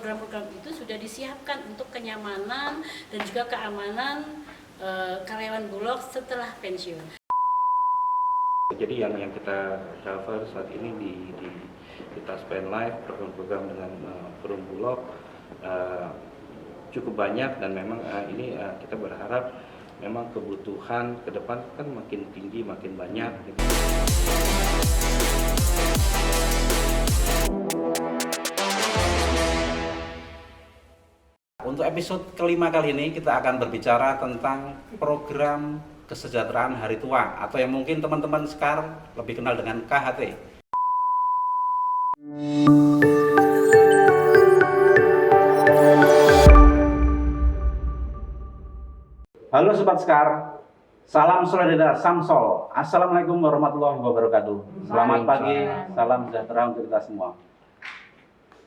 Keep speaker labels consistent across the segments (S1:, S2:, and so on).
S1: program-program itu sudah disiapkan untuk kenyamanan dan juga keamanan karyawan Bulog setelah pensiun.
S2: Jadi yang kita cover saat ini di Taspen Live, program-program dengan Perum Bulog cukup banyak, dan memang ini kita berharap memang kebutuhan ke depan kan makin tinggi, makin banyak. Untuk episode kelima kali ini kita akan berbicara tentang program kesejahteraan hari tua, atau yang mungkin teman-teman sekarang lebih kenal dengan KHT. Halo Sobat Sekar, salam solidaritas Samsol. Assalamualaikum warahmatullahi wabarakatuh. Selamat pagi, salam sejahtera untuk kita semua.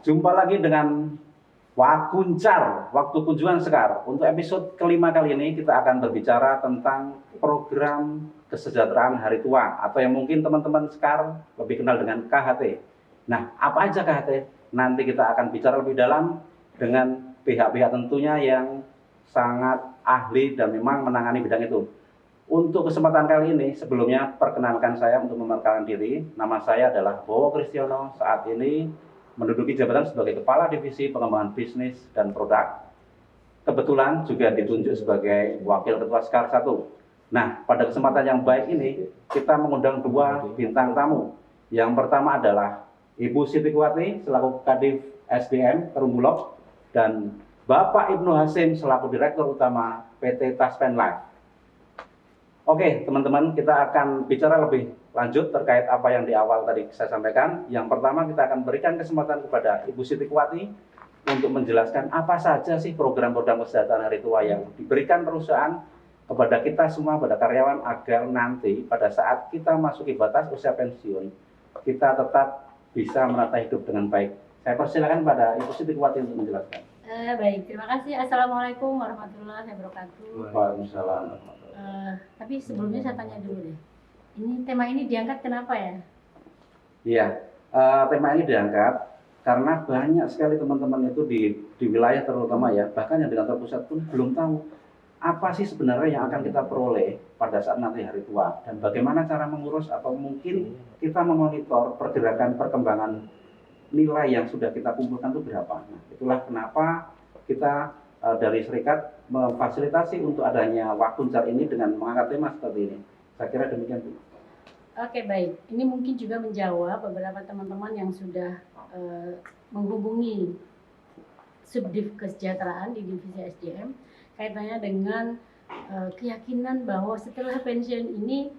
S2: Jumpa lagi dengan Wakuncar, waktu kunjungan Sekar. Untuk episode kelima kali ini kita akan berbicara tentang program kesejahteraan hari tua, atau yang mungkin teman-teman Sekar lebih kenal dengan KHT. Nah, apa aja KHT? Nanti kita akan bicara lebih dalam dengan pihak-pihak tentunya yang sangat ahli dan memang menangani bidang itu. Untuk kesempatan kali ini, sebelumnya perkenalkan saya untuk memperkenalkan diri. Nama saya adalah Bowo Kristiono. Saat ini menduduki jabatan sebagai Kepala Divisi Pengembangan Bisnis dan Produk. Kebetulan juga ditunjuk sebagai Wakil Ketua Sekar 1. Nah, pada kesempatan yang baik ini, kita mengundang dua bintang tamu. Yang pertama adalah Ibu Siti Kuwati selaku Kadif SDM Perum Bulog, dan Bapak Ibnu Hasim selaku Direktur Utama PT Taspen Live. Oke, teman-teman, kita akan bicara lebih lanjut terkait apa yang di awal tadi saya sampaikan. Yang pertama, kita akan berikan kesempatan kepada Ibu Siti Kuwati untuk menjelaskan apa saja sih program-program kesejahteraan hari tua yang diberikan perusahaan kepada kita semua, pada karyawan, agar nanti pada saat kita masuki batas usia pensiun, kita tetap bisa menata hidup dengan baik. Saya persilakan pada Ibu Siti Kuwati untuk menjelaskan.
S1: Baik, terima kasih. Assalamualaikum warahmatullahi wabarakatuh.
S2: Waalaikumsalam.
S1: Tapi sebelumnya saya tanya dulu deh, ini tema ini diangkat kenapa ya?
S2: Iya, tema ini diangkat karena banyak sekali teman-teman itu di wilayah terutama ya, bahkan yang di kantor pusat pun belum tahu apa sih sebenarnya yang akan kita peroleh pada saat nanti hari tua, dan bagaimana cara mengurus atau mungkin kita memonitor pergerakan perkembangan nilai yang sudah kita kumpulkan itu berapa. Nah, itulah kenapa kita dari serikat memfasilitasi untuk adanya Wakuncar ini dengan mengangkat tema seperti ini. Saya kira demikian, Bu.
S1: Oke, baik. Ini mungkin juga menjawab beberapa teman-teman yang sudah menghubungi Subdiv Kesejahteraan di Divisi SDM kaitannya dengan keyakinan bahwa setelah pensiun ini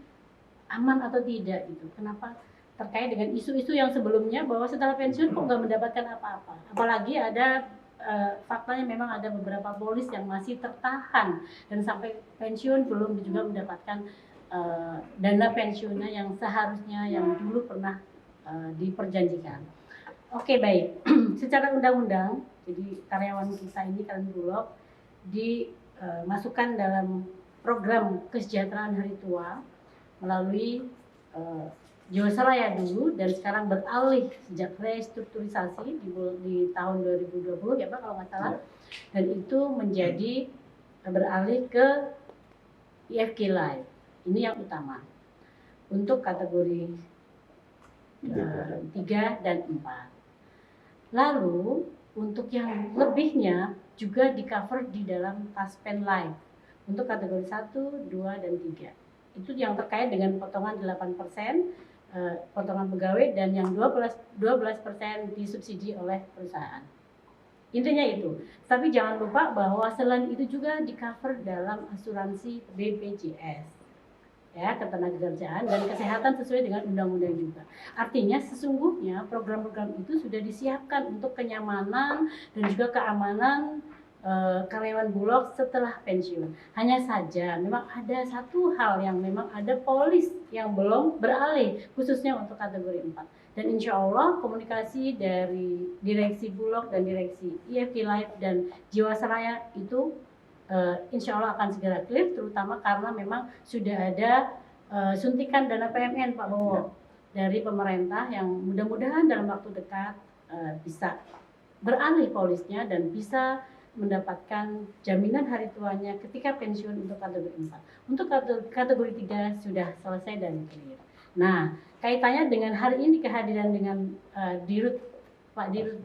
S1: aman atau tidak gitu. Kenapa? Terkait dengan isu-isu yang sebelumnya bahwa setelah pensiun kok nggak mendapatkan apa-apa. Apalagi ada faktanya memang ada beberapa polis yang masih tertahan dan sampai pensiun belum juga mendapatkan dana pensiunnya yang seharusnya yang dulu pernah diperjanjikan. Oke, baik. Secara undang-undang, jadi karyawan kita ini karyawan Bulog dimasukkan dalam program kesejahteraan hari tua melalui Jiwasraya dulu, dan sekarang beralih sejak restrukturisasi di tahun 2020 ya Pak kalau nggak salah, dan itu menjadi beralih ke IFK Live. Ini yang utama untuk kategori 3 dan 4. Lalu untuk yang lebihnya juga di cover di dalam Taspen Live untuk kategori 1, 2, dan 3. Itu yang terkait dengan potongan 8%, potongan pegawai, dan yang 12% disubsidi oleh perusahaan. Intinya itu. Tapi jangan lupa bahwa selain itu juga di cover dalam asuransi BPJS, ya, ketenagakerjaan dan kesehatan sesuai dengan undang-undang juga. Artinya sesungguhnya program-program itu sudah disiapkan untuk kenyamanan dan juga keamanan karyawan Bulog setelah pensiun. Hanya saja memang ada satu hal yang memang ada polis yang belum beralih, khususnya untuk kategori 4. Dan insya Allah komunikasi dari direksi Bulog dan direksi IFK Live dan Jiwasraya itu insya Allah akan segera clear, terutama karena memang sudah ada suntikan dana PMN Pak Bowo dari pemerintah yang mudah-mudahan dalam waktu dekat bisa beralih polisnya dan bisa mendapatkan jaminan hari tuanya ketika pensiun untuk kategori 4. Untuk kategori 3 sudah selesai dan clear. Nah, kaitannya dengan hari ini kehadiran dengan Dirut Pak Dirut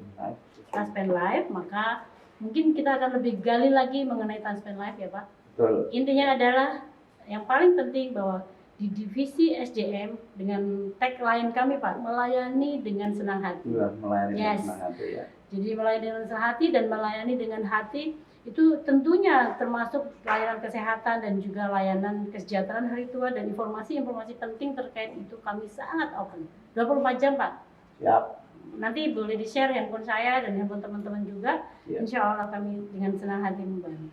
S1: Taspen Life, maka mungkin kita akan lebih gali lagi mengenai Taspen Life ya Pak.
S2: Betul.
S1: Intinya adalah yang paling penting bahwa di divisi SDM dengan tagline kami Pak, melayani dengan senang hati.
S2: Melayani dengan senang hati ya.
S1: Jadi melayani dengan senang hati dan melayani dengan hati itu tentunya termasuk layanan kesehatan dan juga layanan kesejahteraan hari tua dan informasi-informasi penting terkait itu kami sangat open. 24 jam Pak.
S2: Siap.
S1: Nanti boleh di-share handphone saya dan handphone teman-teman juga. Ya. Insya Allah kami dengan senang hati membantu.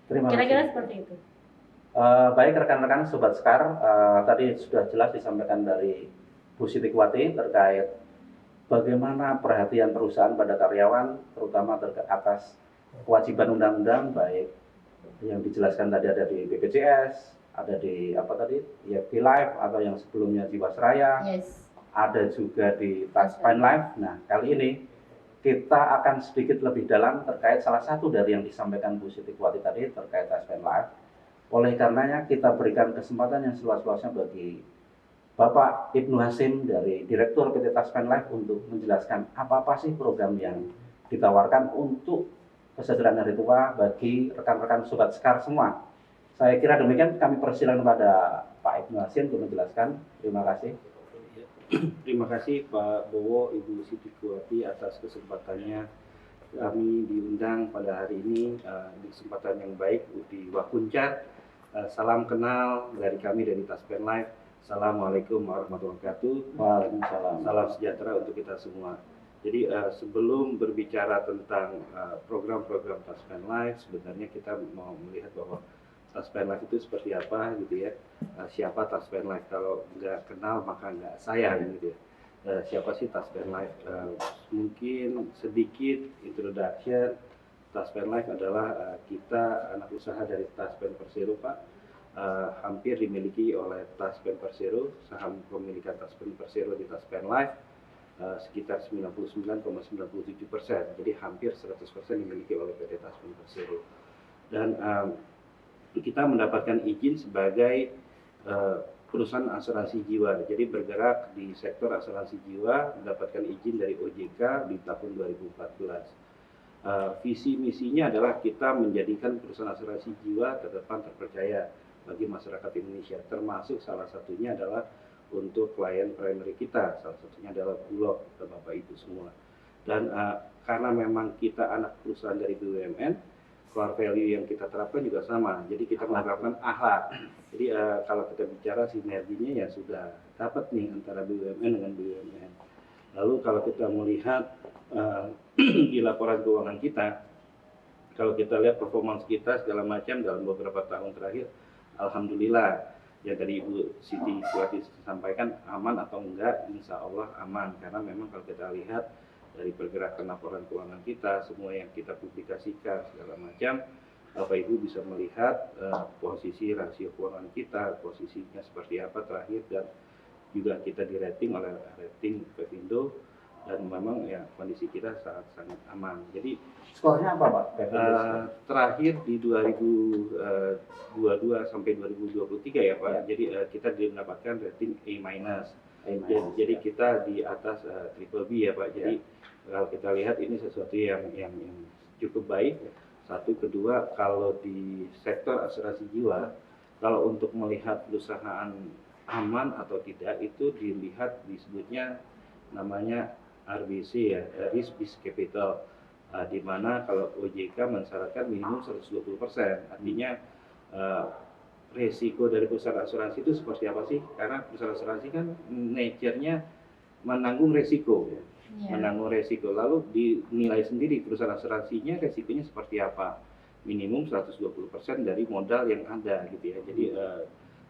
S2: Terima kasih.
S1: Kira-kira seperti itu.
S2: Baik rekan-rekan Sobat Sekar, tadi sudah jelas disampaikan dari Bu Siti Kuwati terkait bagaimana perhatian perusahaan pada karyawan, terutama atas kewajiban undang-undang, baik yang dijelaskan tadi ada di BPJS, ada di Life atau yang sebelumnya Jiwasraya, ada juga di Taspen Life. Nah, kali ini kita akan sedikit lebih dalam terkait salah satu dari yang disampaikan Bu Siti Kuwati tadi terkait Taspen Life. Oleh karenanya kita berikan kesempatan yang seluas-luasnya bagi Bapak Ibnu Hasim dari Direktur PT Taspen Life untuk menjelaskan apa-apa sih program yang ditawarkan untuk kesejahteraan hari tua bagi rekan-rekan Sobat Sekar semua. Saya kira demikian, kami persilakan kepada Pak Ibnu Hasim untuk menjelaskan. Terima kasih.
S3: Terima kasih Pak Bowo, Ibu Siti Kuwati atas kesempatannya kami diundang pada hari ini di kesempatan yang baik di Wakuncar. Salam kenal dari kami dari Taspen Life. Assalamualaikum warahmatullahi wabarakatuh.
S2: Waalaikumsalam.
S3: Salam sejahtera untuk kita semua. Jadi sebelum berbicara tentang program-program Taspen Life, sebenarnya kita mau melihat bahwa Taspen Life itu seperti apa gitu ya. Siapa Taspen Life? Kalau nggak kenal maka nggak sayang gitu ya. Siapa sih Taspen Life? Mungkin sedikit introduction. Taspen Life adalah kita anak usaha dari Taspen Persero Pak. Hampir dimiliki oleh Taspen Persero. Saham pemilikan Taspen Persero di Taspen Life sekitar 99,97%. Jadi hampir 100% dimiliki oleh PT Taspen Persero. Dan kita mendapatkan izin sebagai perusahaan asuransi jiwa. Jadi bergerak di sektor asuransi jiwa, mendapatkan izin dari OJK di tahun 2014. Visi misinya adalah kita menjadikan perusahaan asuransi jiwa terdepan terpercaya bagi masyarakat Indonesia, termasuk salah satunya adalah untuk klien primary kita, salah satunya adalah Bulog dan Bapak Ibu semua. Dan karena memang kita anak perusahaan dari BUMN, core value yang kita terapkan juga sama. Jadi kita menerapkan akhlak. Jadi kalau kita bicara sinerginya ya sudah dapat nih antara BUMN dengan BUMN. Lalu kalau kita melihat di laporan keuangan kita, kalau kita lihat performance kita segala macam dalam beberapa tahun terakhir, alhamdulillah ya tadi Ibu Siti Kuwati sampaikan aman atau enggak, insya Allah aman, karena memang kalau kita lihat dari pergerakan laporan keuangan kita, semua yang kita publikasikan segala macam, Bapak Ibu bisa melihat posisi rasio keuangan kita, posisinya seperti apa terakhir, dan juga kita di rating oleh rating Pevindo, dan memang ya kondisi kita sangat aman. Jadi
S2: skornya apa Pak?
S3: Terakhir di 2022 sampai 2023 ya Pak. Ya. Jadi kita mendapatkan rating A-. Jadi kita di atas triple B ya Pak. Jadi kalau kita lihat ini sesuatu yang cukup baik. Satu, kedua, kalau di sektor asuransi jiwa, kalau untuk melihat perusahaan aman atau tidak itu dilihat disebutnya namanya RBC ya, Risk Based Capital, di mana kalau OJK mensyaratkan minimum 120%. Artinya resiko dari perusahaan asuransi itu seperti apa sih? Karena perusahaan asuransi kan nature-nya menanggung resiko, menanggung resiko. Lalu dinilai sendiri perusahaan asuransinya resikonya seperti apa? Minimum 120% dari modal yang ada gitu ya. Jadi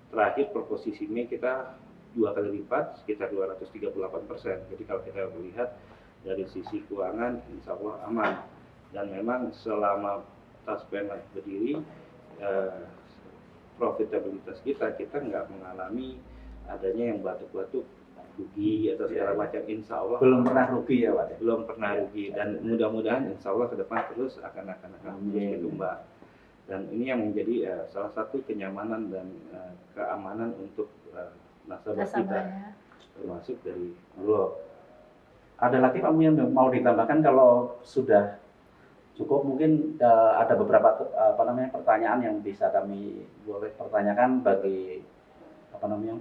S3: terakhir proposisinya kita 2 kali lipat, sekitar 238%. Jadi kalau kita melihat dari sisi keuangan, insya Allah aman. Dan memang selama Taspen Life berdiri, profitabilitas kita nggak mengalami adanya yang batuk-batuk rugi atau segala macam, insya Allah
S2: Belum pernah rugi ya Pak?
S3: belum pernah rugi, dan mudah-mudahan insya Allah ke depan terus akan terus
S2: Amin.
S3: berkembang. Dan ini yang menjadi salah satu kenyamanan dan keamanan untuk nasabah kita,
S1: Nasabah ya.
S3: termasuk dari Bulog.
S2: Ada lagi Pak yang mau ditambahkan kalau sudah cukup? Mungkin ada beberapa pertanyaan yang bisa kami boleh pertanyakan bagi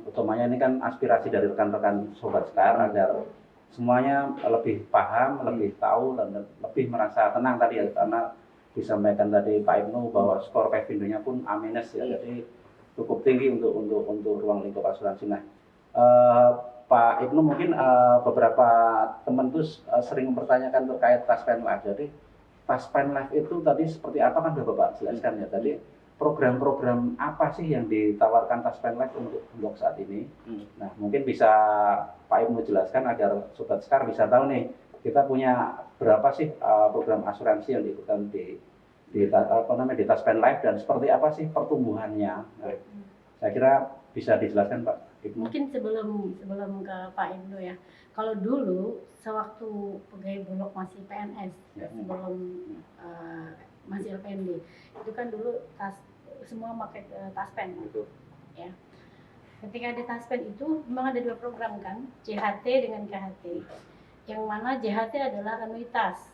S2: utamanya ini kan aspirasi dari rekan-rekan Sobat Sekar agar semuanya lebih paham, lebih tahu dan lebih merasa tenang tadi ya, karena disampaikan tadi Pak Ibnu bahwa skor Pevindo-nya pun A- ya, jadi cukup tinggi untuk ruang lingkup asuransi. Nah, Pak Ibnu mungkin beberapa teman tuh sering mempertanyakan terkait Taspen Life. Jadi Taspen Life itu tadi seperti apa kan sudah Bapak jelaskan ya tadi. Program-program apa sih yang ditawarkan Taspen Life untuk Bulog saat ini? Nah, mungkin bisa Pak Ibnu jelaskan agar Sobat Sekar bisa tahu nih, kita punya berapa sih program asuransi yang diikutkan di Taspen Life dan seperti apa sih pertumbuhannya? Nah, saya kira bisa dijelaskan Pak Ibnu.
S1: Mungkin sebelum ke Pak Ibnu ya. Kalau dulu sewaktu pegawai Bulog masih PNS,
S2: Ya.
S1: sebelum masih LPND, itu kan dulu semua pakai Taspen.
S3: Betul.
S1: Ya. Ketika ada Taspen itu memang ada 2 program kan, JHT dengan KHT. Yang mana JHT adalah anuitas.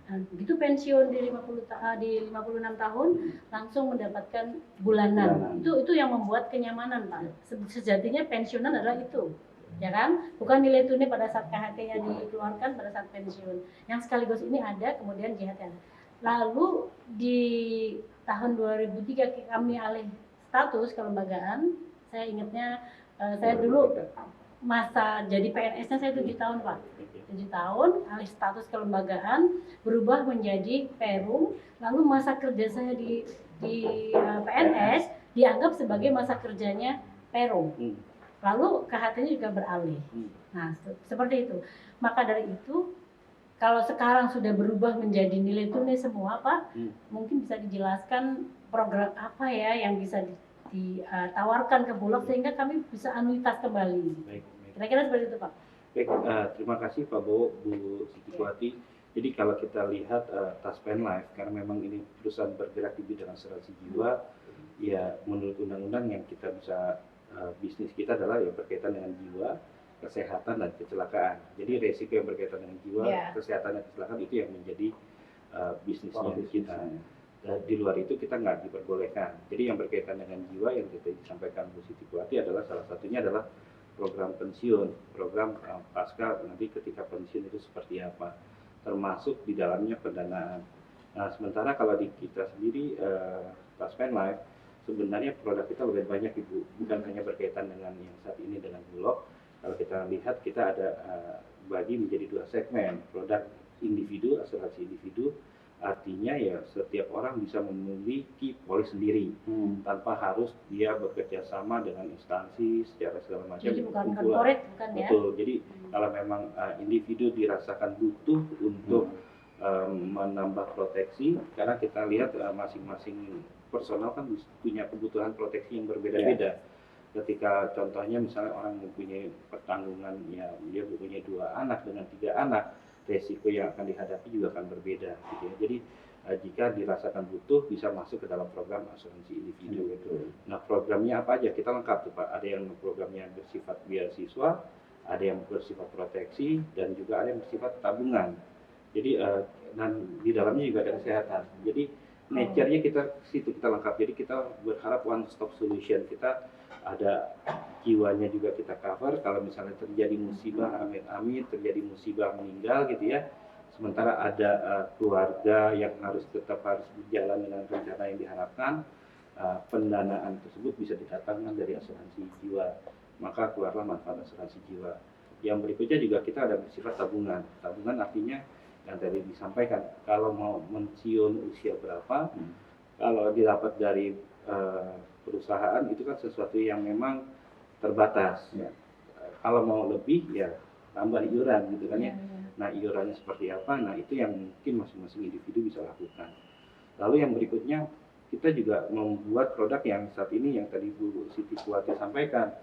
S1: Nah, begitu pensiun di 56 tahun langsung mendapatkan bulanan. Itu yang membuat kenyamanan Pak. Sejatinya pensiunan adalah itu. Ya kan? Bukan nilai tunai pada saat KHT-nya dikeluarkan pada saat pensiun. Yang sekaligus ini ada, kemudian JHT ada. Lalu di tahun 2003 kami alih status kelembagaan. Saya ingatnya saya dulu masa jadi PNS-nya saya 7 tahun Pak. 7 tahun alih status kelembagaan, berubah menjadi Perum. Lalu masa kerja saya di PNS dianggap sebagai masa kerjanya Perum. Lalu KHT-nya juga beralih. Nah, seperti itu. Maka dari itu, kalau sekarang sudah berubah menjadi nilai tunai semua, Pak, mungkin bisa dijelaskan program apa ya yang bisa ditawarkan ke Bulog sehingga kami bisa anuitas kembali.
S3: Baik.
S1: Kira-kira seperti itu, Pak.
S3: Baik, terima kasih Pak Bowo, Bu Sitikwati. Jadi kalau kita lihat Taspen Life, karena memang ini perusahaan bergerak di bidang asuransi jiwa, ya menurut undang-undang yang kita bisa bisnis kita adalah yang berkaitan dengan jiwa, kesehatan dan kecelakaan. Jadi resiko yang berkaitan dengan jiwa, kesehatan dan kecelakaan itu yang menjadi bisnisnya kita. Dan di luar itu kita nggak diperbolehkan. Jadi yang berkaitan dengan jiwa yang kita disampaikan Bu Sitikwati adalah salah satunya adalah program pensiun, program pasca nanti ketika pensiun itu seperti apa, termasuk di dalamnya pendanaan. Nah, sementara kalau di kita sendiri Taspen Life, sebenarnya produk kita lebih banyak Ibu, bukan hanya berkaitan dengan yang saat ini dengan Bulog. Kalau kita lihat kita ada bagi menjadi 2 segmen, produk individu, asuransi individu. Artinya ya setiap orang bisa memiliki polis sendiri tanpa harus dia bekerja sama dengan instansi secara segala macam.
S1: Jadi bukan corporate, bukan ya?
S3: Betul. Jadi kalau memang individu dirasakan butuh untuk menambah proteksi, karena kita lihat masing-masing personal kan punya kebutuhan proteksi yang berbeda-beda. Ketika contohnya misalnya orang mempunyai pertanggungan, ya dia mempunyai 2 anak dengan 3 anak, resiko yang akan dihadapi juga akan berbeda gitu ya. Jadi jika dirasakan butuh bisa masuk ke dalam program asuransi individu gitu. Nah, programnya apa aja? Kita lengkap tuh Pak. Ada yang programnya bersifat beasiswa, ada yang bersifat proteksi, dan juga ada yang bersifat tabungan. Jadi dan di dalamnya juga ada kesehatan. Jadi nature-nya kita situ kita lengkap. Jadi kita berharap one stop solution. Kita ada jiwanya juga kita cover. Kalau misalnya terjadi musibah, amit-amit terjadi musibah meninggal gitu ya, sementara ada keluarga yang tetap harus berjalan dengan rencana yang diharapkan, pendanaan tersebut bisa didatangkan dari asuransi jiwa, maka keluarlah manfaat asuransi jiwa. Yang berikutnya juga kita ada bersifat tabungan. Tabungan artinya yang tadi disampaikan, kalau mau pensiun usia berapa, kalau didapat dari perusahaan itu kan sesuatu yang memang terbatas. Kalau mau lebih ya tambah iuran gitu kan ya. Nah, iurannya seperti apa? Nah, itu yang mungkin masing-masing individu bisa lakukan. Lalu yang berikutnya kita juga membuat produk yang saat ini yang tadi Bu Sitikwati sampaikan,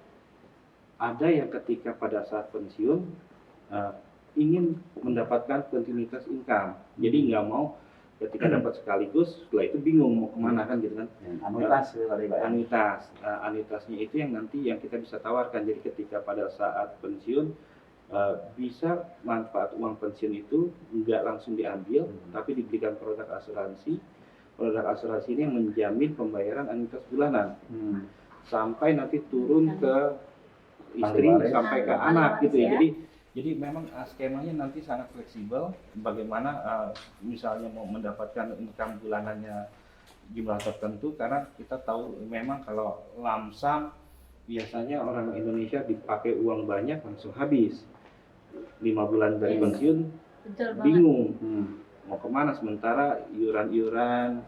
S3: ada yang ketika pada saat pensiun ingin mendapatkan kontinuitas income. Jadi nggak mau ketika dapat sekaligus, setelah itu bingung mau kemana kan gitu kan.
S2: Anuitas itu tadi Pak.
S3: Anuitasnya itu yang nanti yang kita bisa tawarkan. Jadi ketika pada saat pensiun bisa manfaat uang pensiun itu nggak langsung diambil, tapi diberikan produk asuransi. Produk asuransi ini yang menjamin pembayaran anuitas bulanan sampai nanti turun ke istri sampai ke anak gitu ya. Jadi memang skemanya nanti sangat fleksibel. Bagaimana misalnya mau mendapatkan income bulanannya jumlah tertentu, karena kita tahu memang kalau lamsam biasanya orang Indonesia dipakai uang banyak langsung habis. 5 bulan dari pensiun bingung mau kemana, sementara iuran-iuran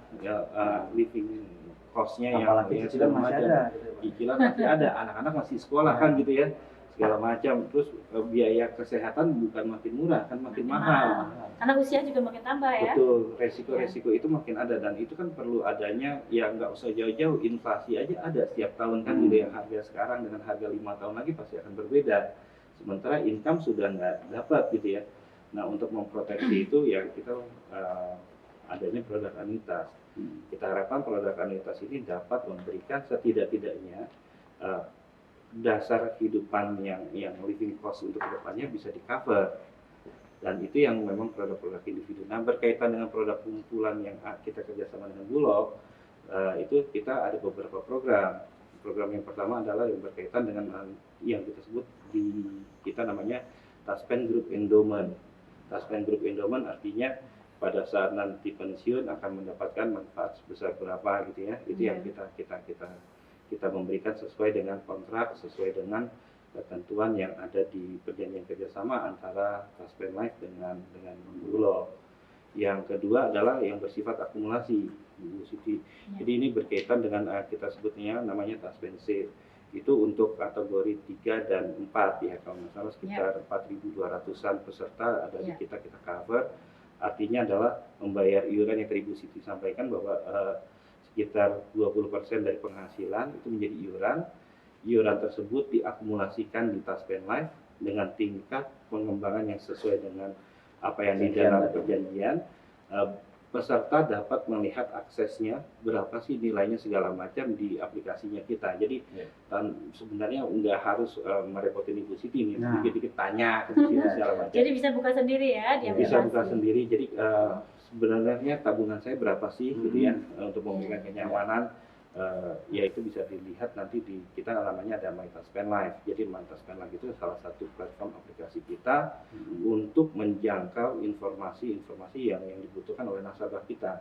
S3: living cost-nya yang
S2: cicilan masih ada,
S3: cicilan masih ada, anak-anak masih sekolah kan gitu ya, segala macam. Terus biaya kesehatan bukan makin murah, kan makin mahal.
S1: Karena usia juga makin tambah ya.
S3: Betul, resiko-resiko itu makin ada, dan itu kan perlu adanya ya nggak usah jauh-jauh, inflasi aja ada setiap tahun kan gitu ya. Harga sekarang dengan harga 5 tahun lagi pasti akan berbeda. Sementara income sudah nggak dapat gitu ya. Nah, untuk memproteksi itu ya kita adanya produk anuitas. Kita harapkan produk anuitas ini dapat memberikan setidak-tidaknya dasar kehidupan yang living cost untuk kedepannya bisa di cover. Dan itu yang memang produk-produk individu. Nah, berkaitan dengan produk kumpulan yang kita kerjasama dengan Bulog, itu kita ada beberapa program. Program yang pertama adalah yang berkaitan dengan yang kita sebut di kita namanya Taspen Group Endowment. Taspen Group Endowment artinya pada saat nanti pensiun akan mendapatkan manfaat sebesar berapa gitu ya. Itu yang kita memberikan sesuai dengan kontrak, sesuai dengan ketentuan yang ada di perjanjian kerjasama antara Taspen Life dengan Bulog. Yang kedua adalah yang bersifat akumulasi, Bu Siti. Jadi ini berkaitan dengan kita sebutnya namanya Taspen Save. Itu untuk kategori 3 dan 4 ya, kalau nggak salah sekitar 4.200-an peserta ada di kita cover. Artinya adalah membayar iuran yang tadi Bu Siti sampaikan bahwa sekitar 20% dari penghasilan itu menjadi iuran. Iuran tersebut diakumulasikan di Taspen Life dengan tingkat pengembangan yang sesuai dengan apa yang di dalam perjanjian. Peserta dapat melihat aksesnya berapa sih nilainya segala macam di aplikasinya kita. Jadi sebenarnya nggak harus merepotin Ibu Siti nih, dikit-dikit tanya ke Ibu Siti segala macam.
S1: Jadi bisa buka sendiri ya di aplikasi.
S3: Bisa buka sendiri. Jadi sebenarnya tabungan saya berapa sih gitu ya, untuk memberikan kenyamanan. Ya itu bisa dilihat nanti di kita namanya ada My Taspen Life. Jadi My Taspen Life itu salah satu platform aplikasi kita untuk menjangkau informasi-informasi yang dibutuhkan oleh nasabah kita.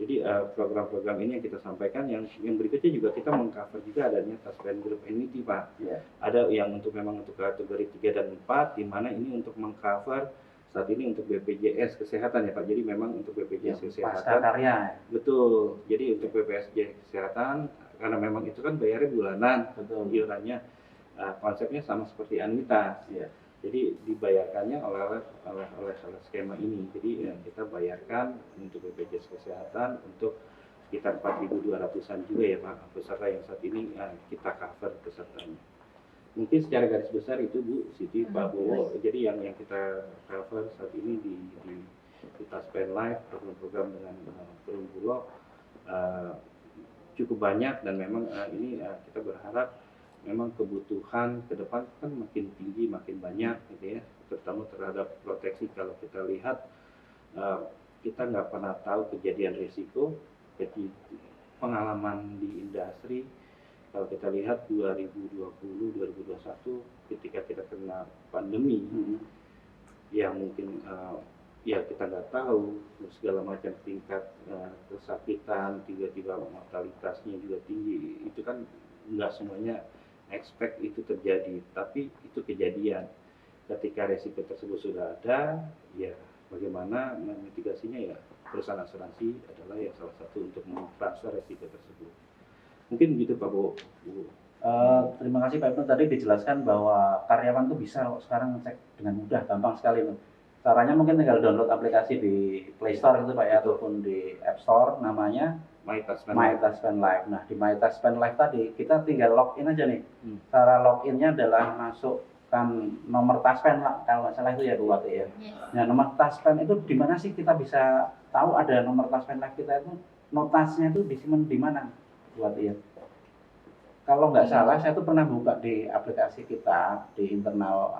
S3: Jadi program-program ini yang kita sampaikan, yang berikutnya juga kita mengcover juga adanya Taspen Group Annuity Pak. Ada yang memang untuk kategori 3 dan 4, di mana ini untuk mengcover saat ini untuk BPJS Kesehatan ya Pak. Jadi memang untuk BPJS Kesehatan.
S2: Pasca karya.
S3: Betul. Jadi untuk BPJS Kesehatan, karena memang itu kan bayarnya bulanan, iurannya konsepnya sama seperti anuitas. Jadi dibayarkannya oleh skema ini. Jadi kita bayarkan untuk BPJS Kesehatan untuk sekitar 4.200-an juga ya Pak peserta yang saat ini kita cover pesertanya. Mungkin secara garis besar itu Bu Siti, Pak Bowo. Jadi yang kita cover saat ini di Taspen Life, program-program dengan Bulog cukup banyak, dan memang ini kita berharap memang kebutuhan ke depan kan makin tinggi, makin banyak gitu ya, terutama terhadap proteksi. Kalau kita lihat kita nggak pernah tahu kejadian risiko, pengalaman di industri. Kalau kita lihat 2020-2021 ketika kita kena pandemi, yang mungkin ya kita nggak tahu segala macam tingkat kesakitan, tiba-tiba mortalitasnya juga tinggi. Itu kan nggak semuanya expect itu terjadi, tapi itu kejadian. Ketika resiko tersebut sudah ada, ya bagaimana memitigasinya, ya perusahaan asuransi adalah yang salah satu untuk mentransfer resiko tersebut. Mungkin begitu Pak Bu.
S2: Terima kasih Pak Ibnu, tadi dijelaskan bahwa karyawan tuh bisa sekarang ngecek dengan mudah, gampang sekali. Caranya mungkin tinggal download aplikasi di Play Store gitu Pak ya, ataupun di App Store namanya My Taspen Live. Nah, di My Taspen Live tadi kita tinggal login aja nih. Cara loginnya adalah masukkan nomor Taspen lah, kalau nggak salah itu ya Bu Wati ya.
S1: Yes.
S2: Nah, nomor Taspen itu di mana sih kita bisa tahu ada nomor Taspen Live kita itu? Notasnya itu disimpan di mana Bu Wati ya? Kalau nggak salah, saya tuh pernah buka di aplikasi kita di internal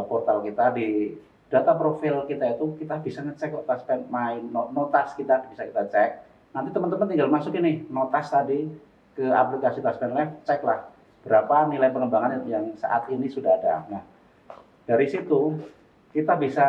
S2: portal kita di data profil kita itu kita bisa ngecek kok Taspen notas kita bisa kita cek. Nanti teman-teman tinggal masukin nih notas tadi ke aplikasi Taspen Live, ceklah berapa nilai pengembangan yang saat ini sudah ada. Nah, dari situ kita bisa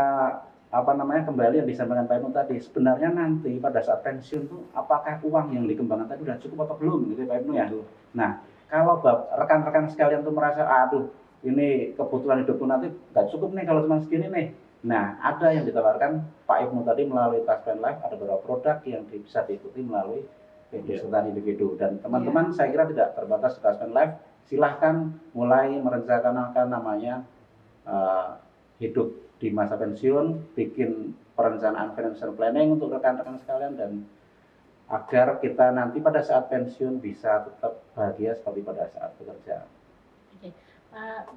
S2: kembali yang disampaikan Pak Ibnu tadi. Sebenarnya nanti pada saat pensiun tuh apakah uang yang dikembangkan tadi sudah cukup atau belum gitu Pak Ibnu ya. Nah, kalau rekan-rekan sekalian tuh merasa aduh ini kebutuhan hidupku nanti nggak cukup nih kalau cuma segini nih. Nah, ada yang ditawarkan Pak Ibnu tadi melalui Taspen Live, ada beberapa produk yang bisa diikuti melalui konsultan individu. Dan teman-teman saya kira tidak terbatas di Taspen Live, silahkan mulai merencanakan namanya hidup di masa pensiun, bikin perencanaan financial planning untuk rekan-rekan sekalian dan agar kita nanti pada saat pensiun bisa tetap bahagia seperti pada saat bekerja.
S1: Oke,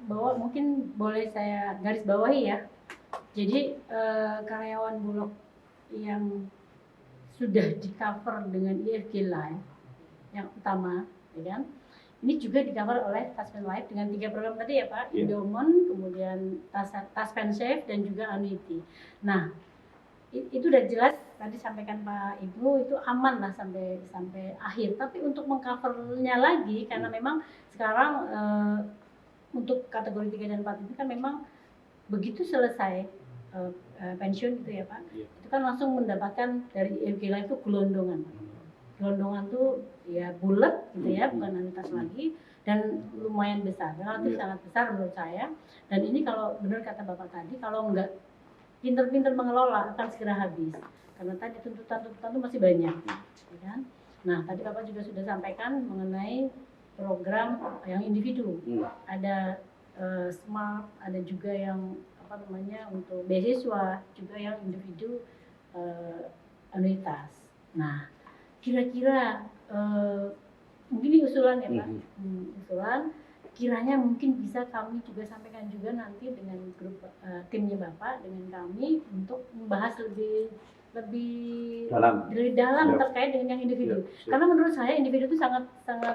S1: bahwa mungkin boleh saya garis bawahi ya. Jadi karyawan Bulog yang sudah di cover dengan ESG Live yang utama, ya kan? Ini juga di cover oleh Taspen Live dengan 3 program tadi ya Pak, Indomon, kemudian Taspen Save dan juga Annuity. Nah, itu udah jelas tadi sampaikan Pak Ibnu itu aman lah sampai akhir. Tapi untuk mengcovernya lagi karena memang sekarang untuk kategori 3 dan 4 itu kan memang begitu selesai pensiun gitu ya Pak, itu kan langsung mendapatkan dari ESG Live itu gelondongan tuh ya bulat gitu ya, bukan anuitas lagi dan lumayan besar, relatif sangat besar menurut saya. Dan ini kalau benar kata Bapak tadi, kalau nggak pinter-pinter mengelola akan segera habis karena tadi tuntutan itu masih banyak, ya kan? Nah tadi Bapak juga sudah sampaikan mengenai program yang individu, ada smart, ada juga yang untuk beasiswa, juga yang individu anuitas. Nah, kira-kira mungkin ini usulan ya Pak, usulan kiranya mungkin bisa kami juga sampaikan juga nanti dengan grup timnya Bapak dengan kami untuk membahas lebih dalam terkait dengan yang individu. Karena menurut saya individu itu sangat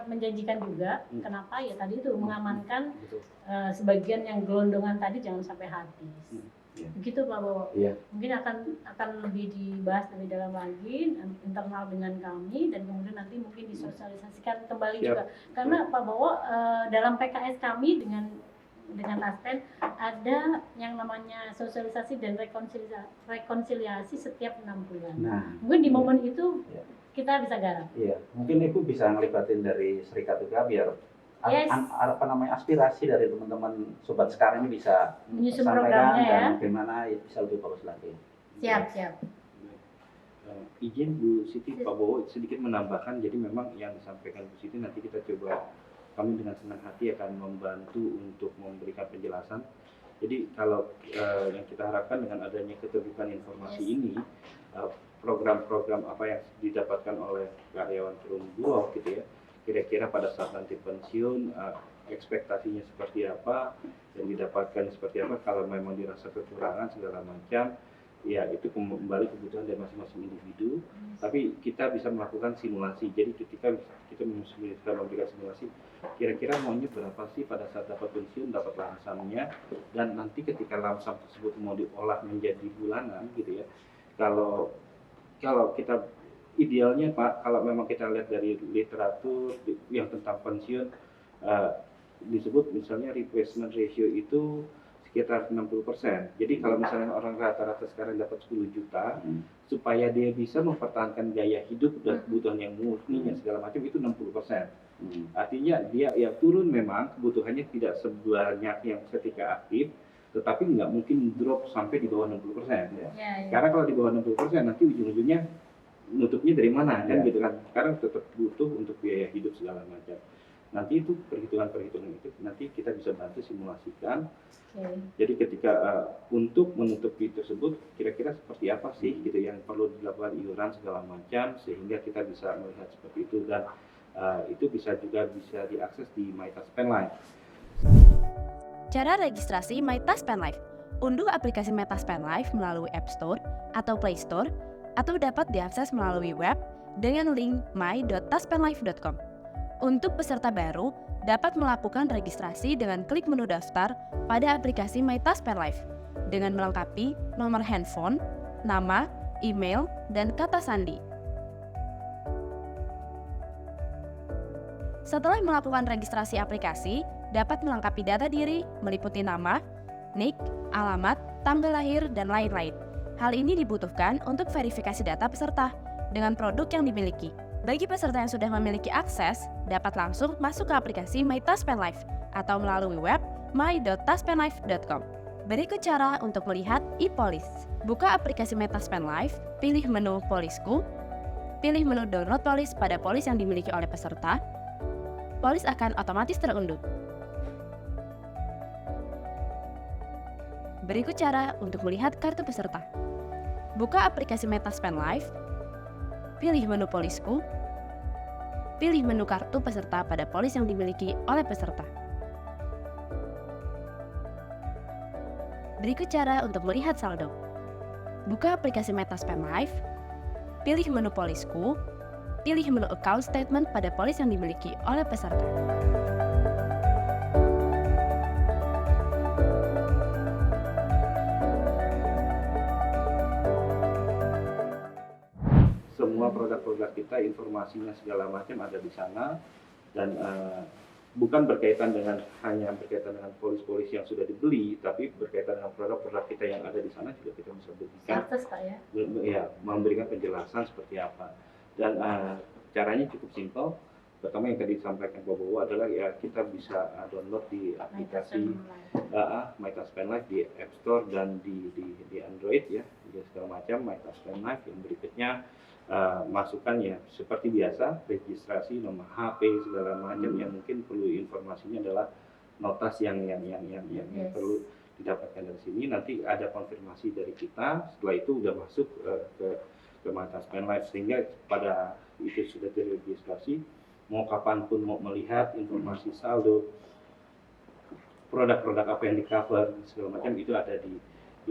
S1: menjanjikan juga. Kenapa ya tadi itu mengamankan sebagian yang gelondongan tadi jangan sampai habis. Begitu Pak Bowo. Mungkin akan lebih dibahas lebih dalam lagi internal dengan kami dan kemudian nanti mungkin disosialisasikan kembali juga. Karena Pak Bowo dalam PKS kami dengan Taspen ada yang namanya sosialisasi dan rekonsiliasi setiap 6 bulan. Nah, mungkin di momen itu kita bisa garap.
S2: Iya, mungkin Ibu bisa ngelibatin dari Serikat juga biar aspirasi dari teman-teman sobat sekarang ini bisa
S1: menyusun
S2: sampaikan
S1: programnya
S2: dan bagaimana bisa lebih bagus lagi.
S1: Siap.
S3: Izin Bu Siti, Pak Bowo sedikit menambahkan, jadi memang yang disampaikan Bu Siti nanti kita coba, kami dengan senang hati akan membantu untuk memberikan penjelasan. Jadi kalau yang kita harapkan dengan adanya keterbukaan informasi ini, program-program apa yang didapatkan oleh karyawan Perum Bulog gitu ya, kira-kira pada saat nanti pensiun ekspektasinya seperti apa, dan didapatkan seperti apa, kalau memang dirasa kekurangan segala macam, ya itu kembali kebutuhan dari masing-masing individu. Tapi kita bisa melakukan simulasi. Jadi ketika kita memberikan simulasi, kira-kira maunya berapa sih pada saat dapat pensiun, dapat lamsamnya, dan nanti ketika lamsam tersebut mau diolah menjadi bulanan gitu ya. Kalau kita idealnya Pak, kalau memang kita lihat dari literatur yang tentang pensiun, disebut misalnya replacement ratio itu sekitar 60%. Jadi kalau misalnya orang rata-rata sekarang dapat 10 juta, supaya dia bisa mempertahankan gaya hidup dan kebutuhan yang murninya segala macam itu 60%. Artinya dia ya turun memang kebutuhannya tidak sebanyak yang ketika aktif, tetapi nggak mungkin drop sampai di bawah 60%. Karena kalau di bawah 60% nanti ujung-ujungnya nutupnya dari mana kan gitu kan. Sekarang tetap butuh untuk biaya hidup segala macam. Nanti itu perhitungan-perhitungan itu nanti kita bisa bantu simulasikan.
S1: Oke.
S3: Jadi ketika untuk menutupi tersebut kira-kira seperti apa sih gitu yang perlu dilakukan iuran segala macam sehingga kita bisa melihat seperti itu, dan itu bisa diakses di MyTaspend Live.
S4: Cara registrasi MyTaspend Live. Unduh aplikasi MyTaspend Live melalui App Store atau Play Store atau dapat diakses melalui web dengan link my.taspendlive.com. Untuk peserta baru, dapat melakukan registrasi dengan klik menu daftar pada aplikasi MyTaspend Live dengan melengkapi nomor handphone, nama, email, dan kata sandi. Setelah melakukan registrasi aplikasi, dapat melengkapi data diri meliputi nama, nik, alamat, tanggal lahir, dan lain-lain. Hal ini dibutuhkan untuk verifikasi data peserta dengan produk yang dimiliki. Bagi peserta yang sudah memiliki akses, dapat langsung masuk ke aplikasi MyTaspend Live atau melalui web my.taspendlive.com. Berikut cara untuk melihat e-Polis. Buka aplikasi MyTaspend Live, pilih menu Polisku, pilih menu download polis pada polis yang dimiliki oleh peserta. Polis akan otomatis terunduh. Berikut cara untuk melihat kartu peserta. Buka aplikasi MyTaspend Live, pilih menu Polisku, pilih menu kartu peserta pada polis yang dimiliki oleh peserta. Berikut cara untuk melihat saldo. Buka aplikasi MyTaspend Live, pilih menu Polisku, pilih menu Account Statement pada polis yang dimiliki oleh peserta.
S3: Semua produk-produk kita, informasinya segala macam ada di sana, dan bukan berkaitan dengan hanya berkaitan dengan polis-polis yang sudah dibeli, tapi berkaitan dengan produk-produk kita yang ada di sana juga kita bisa berikan.
S1: Akses Pak ya?
S3: Ya, memberikan penjelasan seperti apa. Dan caranya cukup simpel. Pertama yang tadi disampaikan Pak Bowo adalah ya kita bisa download di aplikasi MyTaspend Live di App Store dan di Android ya, segala macam MyTaspend Live. Yang berikutnya masukkan ya seperti biasa registrasi nomor HP segala macam. Yang mungkin perlu informasinya adalah notas yang perlu didapatkan dari sini. Nanti ada konfirmasi dari kita, setelah itu udah masuk ke MyTaspend Live, sehingga pada itu sudah diregistrasi, mau kapanpun mau melihat informasi saldo, produk-produk apa yang di cover segala macam itu ada di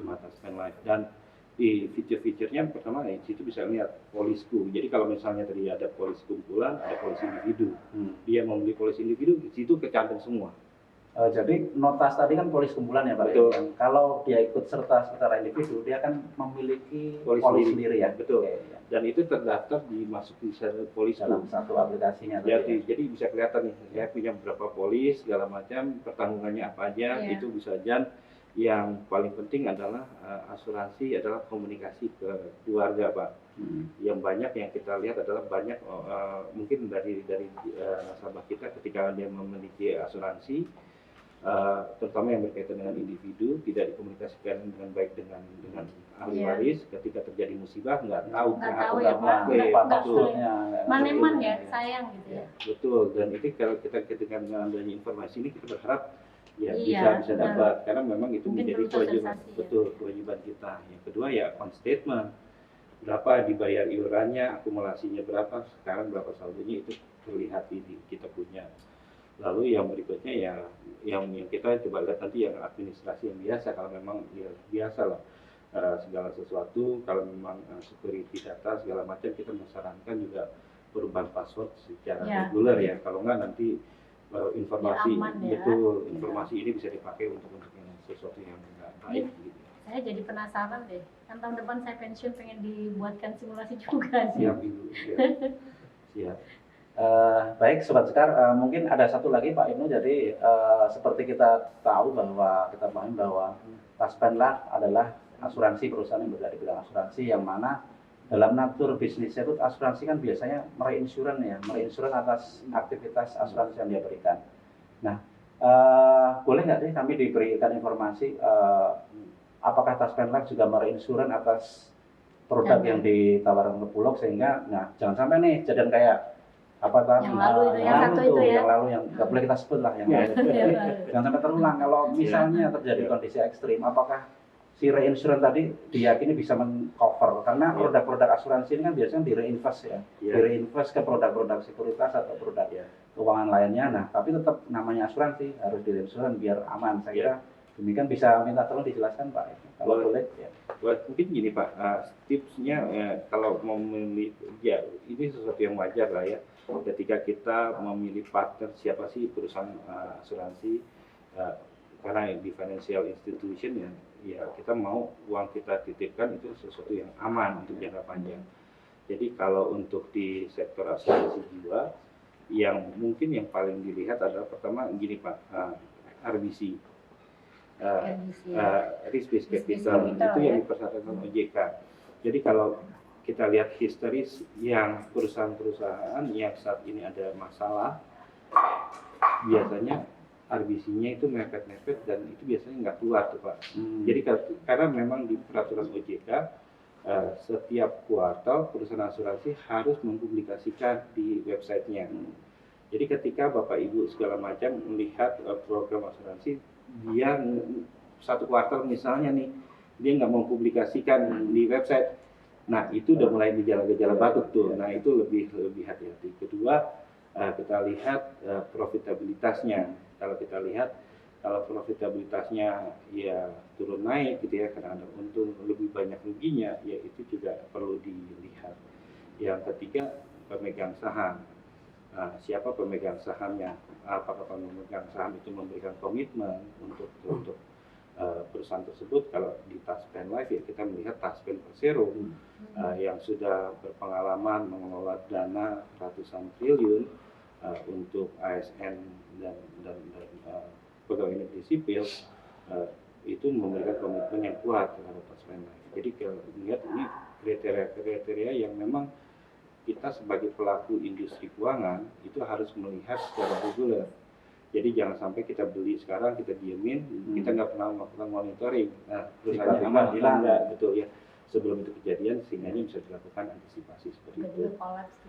S3: MyTaspend Live. Dan di fitur-fiturnya pertama di situ bisa lihat polisku. Jadi kalau misalnya tadi ada polis kumpulan, ada polis individu, dia mau beli polis individu, di situ kecantum semua.
S2: Jadi notas tadi kan polis kumpulan ya Pak.
S3: Betul.
S2: Kalau dia ikut serta secara individu, dia akan memiliki polis sendiri ya.
S3: Betul.
S2: Oke, ya.
S3: Dan itu terdaftar dimasuk di polis
S2: Dalam satu aplikasinya.
S3: Jadi bisa kelihatan nih, saya punya berapa polis segala macam, pertanggungannya apa aja, itu bisa. Dan yang paling penting adalah asuransi adalah komunikasi ke keluarga Pak. Yang banyak yang kita lihat adalah banyak mungkin dari nasabah kita ketika dia memiliki asuransi, terutama yang berkaitan dengan individu, tidak dikomunikasikan dengan baik dengan ahli waris. Ketika terjadi musibah nggak tahu
S1: ya Pak,
S3: betul.
S1: Maneman ya, sayang gitu ya.
S3: Betul, dan itu kalau kita ketika dengan adanya informasi ini kita berharap ya bisa dapat, karena memang itu
S1: mungkin
S3: menjadi kewajiban, betul, kewajiban kita. Yang kedua ya account statement, berapa dibayar iurannya, akumulasinya berapa, sekarang berapa saldonya, itu terlihat di kita punya. Lalu yang berikutnya ya yang kita coba lihat nanti yang administrasi yang biasa, kalau memang ya biasa lah segala sesuatu, kalau memang security data segala macam kita menyarankan juga perubahan password secara reguler ya, kalau enggak nanti informasi informasi ini bisa dipakai untuk yang sesuatu yang enggak baik gitu.
S1: Saya jadi penasaran deh, kan tahun depan saya pensiun, pengen dibuatkan simulasi juga sih.
S3: Siap Ibu, siap.
S2: Baik Sobat Sekar, mungkin ada satu lagi Pak Ibnu. Jadi seperti kita tahu bahwa kita paham bahwa Taspend Live adalah asuransi, perusahaan yang bergerak di bidang asuransi, yang mana dalam natur bisnisnya itu asuransi kan biasanya mereinsuran atas aktivitas asuransi yang dia berikan. Nah, boleh nggak sih kami diberikan informasi apakah Taspend Live juga mereinsuran atas produk yang ditawarkan ke Bulog, sehingga jangan sampai nih jadian kayak apa
S1: Yang lalu itu, yang satu itu ya.
S2: yang lalu yang nggak boleh kita sebut lah yang lalu. Jangan sampai terulang. Kalau misalnya terjadi kondisi ekstrim, apakah si reinsurance tadi diyakini bisa mengcover? Karena produk-produk asuransi ini kan biasanya di-reinvest ya, di-reinvest ke produk-produk sekuritas atau produk keuangan lainnya. Nah, tapi tetap namanya asuransi harus di-reinsurance biar aman. Saya kira demikian. Bisa minta tolong dijelaskan Pak, kalau boleh.
S3: Mungkin gini Pak, tipsnya kalau mau memilih, ya ini sesuatu yang wajar lah ya. Ketika kita memilih partner siapa sih perusahaan asuransi, karena di financial institution ya kita mau uang kita titipkan itu sesuatu yang aman untuk jangka panjang. Jadi kalau untuk di sektor asuransi jiwa, yang mungkin yang paling dilihat adalah pertama gini Pak, RBC. Risk based capital itu yang dipersyaratkan OJK. Jadi kalau kita lihat historis yang perusahaan-perusahaan yang saat ini ada masalah, biasanya RBC-nya itu mepet-mepet dan itu biasanya nggak keluar tuh Pak. Jadi karena memang di peraturan OJK setiap kuartal perusahaan asuransi harus mempublikasikan di websitenya. Jadi ketika Bapak Ibu segala macam melihat program asuransi, dia satu kuartal misalnya nih, dia nggak mau publikasikan di website, nah itu udah mulai gejala-gejala batuk tuh. Nah itu lebih hati-hati. Kedua, kita lihat profitabilitasnya. Kalau profitabilitasnya ya turun naik gitu ya, karena ada untung lebih banyak ruginya, ya itu juga perlu dilihat. Yang ketiga, pemegang saham. Siapa pemegang sahamnya? Apakah pemegang saham itu memberikan komitmen untuk perusahaan tersebut? Kalau di Taspen Life ya kita melihat Taspen Persero yang sudah berpengalaman mengelola dana ratusan triliun untuk ASN dan pegawai negeri sipil, itu memberikan komitmen yang kuat terhadap Taspen Life. Jadi kalau melihat ini kriteria yang memang kita sebagai pelaku industri keuangan itu harus melihat secara reguler. Jadi jangan sampai kita beli sekarang, kita diemin, kita nggak pernah melakukan monitoring. Nah, perusahaannya aman hilang nggak, betul ya. Sebelum itu kejadian, sehingga bisa dilakukan antisipasi seperti itu.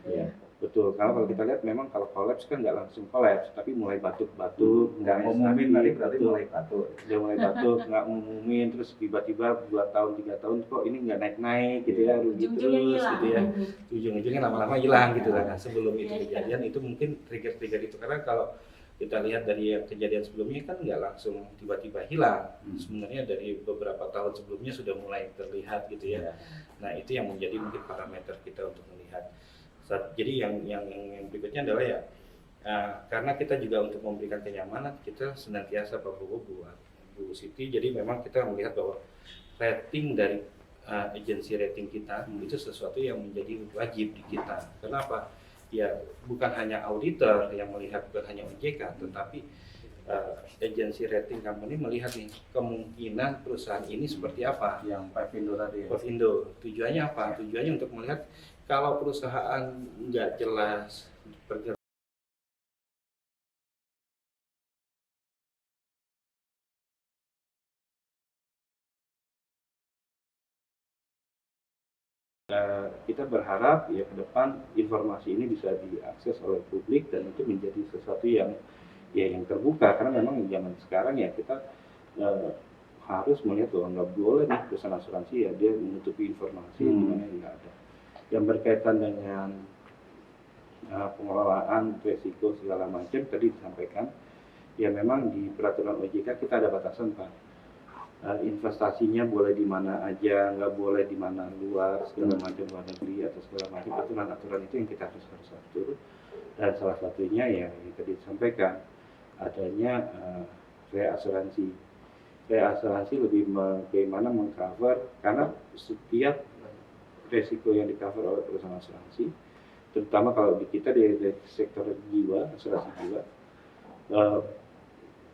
S3: Ya, betul. Kalau kita lihat memang kalau kolaps kan nggak langsung kolaps, tapi mulai batuk-batuk,
S2: nggak ngumumin tadi berarti mulai batuk.
S3: Dia mulai batuk, nggak ngumumin, terus tiba-tiba 2 tahun 3 tahun kok ini nggak naik-naik gitu ya, rugi terus gitu ya. Ujung-ujungnya lama-lama hilang gitu kan. Nah, sebelum itu kejadian itu mungkin trigger-trigger itu, karena kalau kita lihat dari yang kejadian sebelumnya kan nggak langsung tiba-tiba hilang. Sebenarnya dari beberapa tahun sebelumnya sudah mulai terlihat gitu ya. Nah itu yang menjadi mungkin parameter kita untuk melihat. Jadi yang berikutnya adalah ya karena kita juga untuk memberikan kenyamanan, kita senantiasa Bu Siti. Jadi memang kita melihat bahwa rating dari agensi rating kita itu sesuatu yang menjadi wajib di kita. Kenapa? Ya bukan hanya auditor yang melihat, bukan hanya OJK, tetapi agensi rating company melihat nih kemungkinan perusahaan ini seperti apa.
S2: Yang Pevindo tadi.
S3: Pevindo, tujuannya apa? Tujuannya untuk melihat kalau perusahaan nggak jelas bergerak, kita berharap ya ke depan informasi ini bisa diakses oleh publik dan itu menjadi sesuatu yang terbuka, karena memang zaman sekarang ya kita harus melihat bahwa nggak boleh nih perusahaan asuransi ya dia menutupi informasi di mana nggak ada. Yang berkaitan dengan pengelolaan risiko segala macam tadi disampaikan, ya memang di peraturan OJK kita ada batasan Pak. Investasinya boleh di mana aja, nggak boleh di mana luar, segala macam luar negeri atau segala macam aturan-aturan itu yang kita harus atur. Dan salah satunya ya yang tadi disampaikan adanya reasuransi. Reasuransi lebih bagaimana mengcover, karena setiap resiko yang di-cover oleh perusahaan asuransi, terutama kalau di kita di sektor jiwa, asuransi jiwa,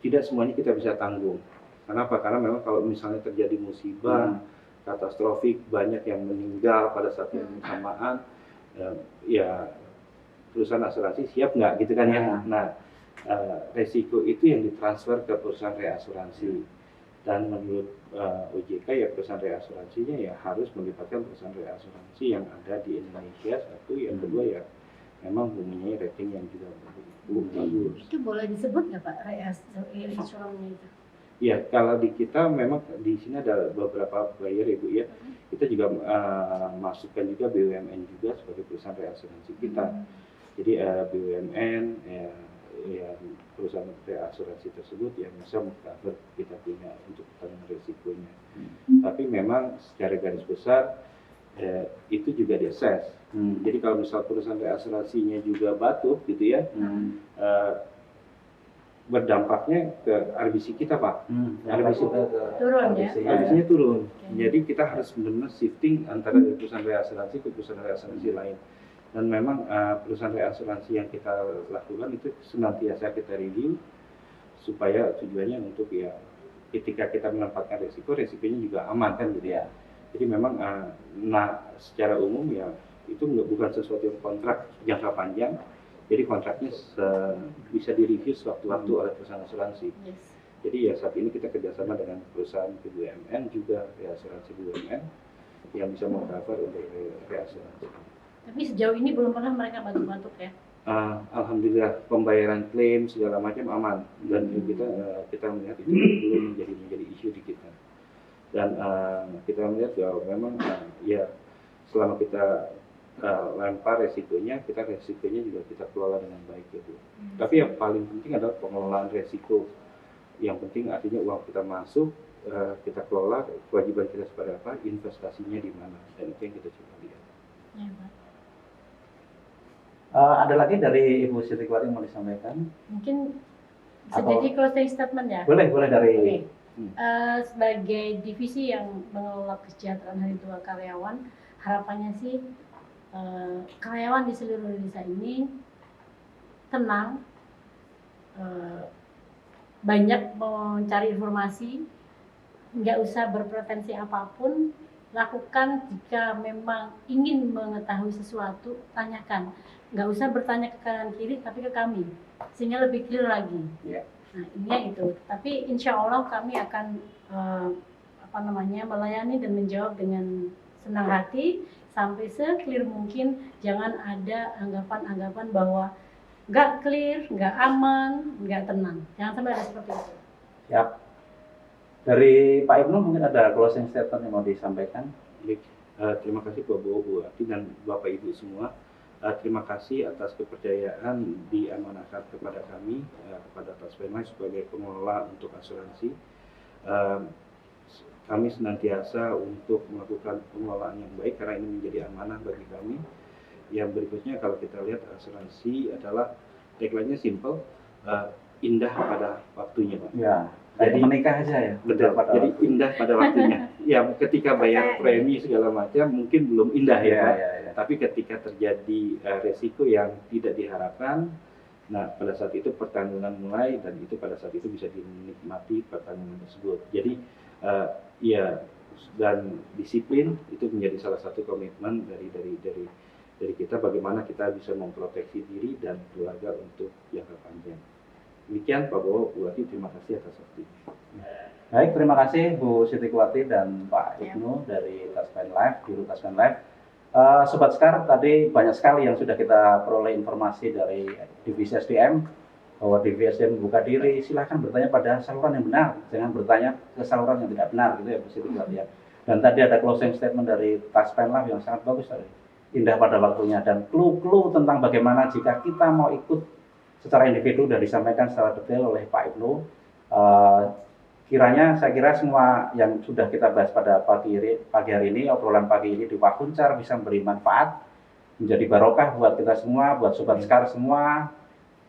S3: tidak semuanya kita bisa tanggung. Kenapa? Karena memang kalau misalnya terjadi musibah katastrofik, banyak yang meninggal pada saat yang bersamaan, ya perusahaan asuransi siap nggak gitu kan ya. Nah, resiko itu yang ditransfer ke perusahaan reasuransi. Dan menurut OJK ya perusahaan reasuransinya ya harus melibatkan perusahaan reasuransi yang ada di Indonesia, satu. Yang kedua ya memang mempunyai rating yang juga bagus.
S1: Itu boleh disebut nggak Pak reinsurannya itu?
S3: Ya, kalau di kita memang di sini ada beberapa player Ibu ya. Kita juga masukkan juga BUMN juga sebagai perusahaan reasuransi kita. Jadi BUMN ya perusahaan reasuransi tersebut yang bisa mengcover kita punya untuk tanggung risikonya. Tapi memang secara garis besar itu juga diakses. Jadi kalau misal perusahaan reasuransinya juga batuk gitu ya, berdampaknya ke RBC kita Pak. RBC
S1: Turun ya?
S3: RBC-nya turun. Jadi kita harus benar-benar shifting antara perusahaan reasuransi ke perusahaan reasuransi lain. Dan memang perusahaan reasuransi yang kita lakukan itu senantiasa kita review supaya tujuannya untuk ya ketika kita menempatkan resikonya juga aman kan gitu ya. Jadi memang secara umum ya itu bukan sesuatu yang kontrak jangka panjang. Jadi kontraknya bisa direview sewaktu-waktu oleh perusahaan asuransi. Jadi ya saat ini kita kerjasama dengan perusahaan BUMN juga reasuransi BUMN yang bisa mengcover untuk reasuransi.
S1: Tapi sejauh ini belum pernah mereka batuk-batuk ya?
S3: Alhamdulillah pembayaran klaim segala macam aman dan kita melihat itu belum menjadi isu di kita. Dan kita melihat bahwa memang ya selama kita lempar resikonya juga kita kelola dengan baik gitu. Tapi yang paling penting adalah pengelolaan resiko. Yang penting artinya uang kita masuk, kita kelola, kewajiban kita seperti apa, investasinya di mana, dan itu yang kita coba lihat.
S1: Ya, Pak.
S2: Ada lagi dari Ibu Siti Kuwati yang mau disampaikan?
S1: Mungkin bisa jadi closing statement ya?
S2: Boleh dari.
S1: Okay. Sebagai divisi yang mengelola kesejahteraan hari tua karyawan, harapannya sih karyawan di seluruh Indonesia ini tenang, banyak mencari informasi, nggak usah berpretensi apapun, lakukan jika memang ingin mengetahui sesuatu, tanyakan. Nggak usah bertanya ke kanan kiri, tapi ke kami, sehingga lebih clear lagi.
S2: Yeah.
S1: Nah, intinya itu. Tapi insya Allah kami akan melayani dan menjawab dengan senang hati sampai se-clear mungkin. Jangan ada anggapan-anggapan bahwa nggak clear, nggak aman, nggak tenang. Jangan sampai ada seperti itu.
S2: Siap. Dari Pak Ibnu mungkin ada closing statement yang mau disampaikan.
S3: Baik, terima kasih Bu Ati dan Bapak Ibu semua. Terima kasih atas kepercayaan diamanahkan kepada kami, kepada Taspen Life sebagai pengelola untuk asuransi. Kami senantiasa untuk melakukan pengelolaan yang baik karena ini menjadi amanah bagi kami. Yang berikutnya kalau kita lihat asuransi adalah tagline-nya simple, indah pada waktunya Pak.
S2: Ya, jadi menikah aja ya.
S3: Betul, jadi indah pada waktunya. Ya, ketika bayar premi segala macam mungkin belum indah ya Pak.
S2: Ya.
S3: Tapi ketika terjadi resiko yang tidak diharapkan, nah pada saat itu pertanggungan mulai dan itu pada saat itu bisa dinikmati pertanggungan tersebut. Jadi ya dan disiplin itu menjadi salah satu komitmen dari kita bagaimana kita bisa memproteksi diri dan keluarga untuk jangka panjang. Demikian Pak Bowo, Bu Ati, terima kasih atas waktunya.
S2: Baik, terima kasih Bu Siti Kuwati dan Pak Ibnu dari Taspen Life, Biro Taspen Life. Sobat Sekar, tadi banyak sekali yang sudah kita peroleh informasi dari divisi SDM bahwa divisi SDM membuka diri, silahkan bertanya pada saluran yang benar, jangan bertanya ke saluran yang tidak benar gitu ya Bu Siti Kuwati ya. Dan tadi ada closing statement dari Taspen Life yang sangat bagus tadi, indah pada waktunya, dan clue-clue tentang bagaimana jika kita mau ikut secara individu sudah disampaikan secara detail oleh Pak Ibnu. Saya kira semua yang sudah kita bahas pada pagi hari ini, obrolan pagi ini di Wakuncar bisa memberi manfaat, menjadi barokah buat kita semua, buat Sobat Sekar semua,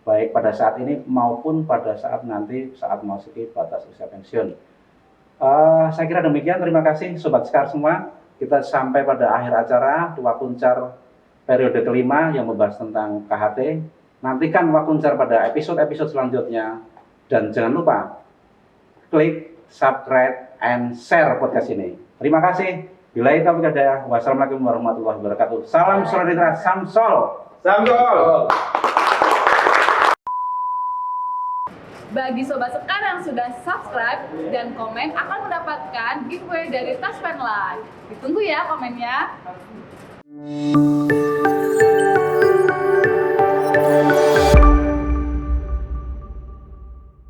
S2: baik pada saat ini maupun pada saat nanti saat memasuki batas usia pensiun. Saya kira demikian, terima kasih Sobat Sekar semua. Kita sampai pada akhir acara Wakuncar periode kelima yang membahas tentang KHT. Nantikan Wakuncar pada episode-episode selanjutnya, dan jangan lupa klik, subscribe, and share podcast ini. Terima kasih. Billahi taufiq wal hidayah. Wassalamualaikum warahmatullahi wabarakatuh. Salam solidaritas Samsol.
S5: Samsol.
S6: Bagi Sobat Sekar yang sudah subscribe dan komen akan mendapatkan giveaway dari Taspen Life. Ditunggu ya komennya.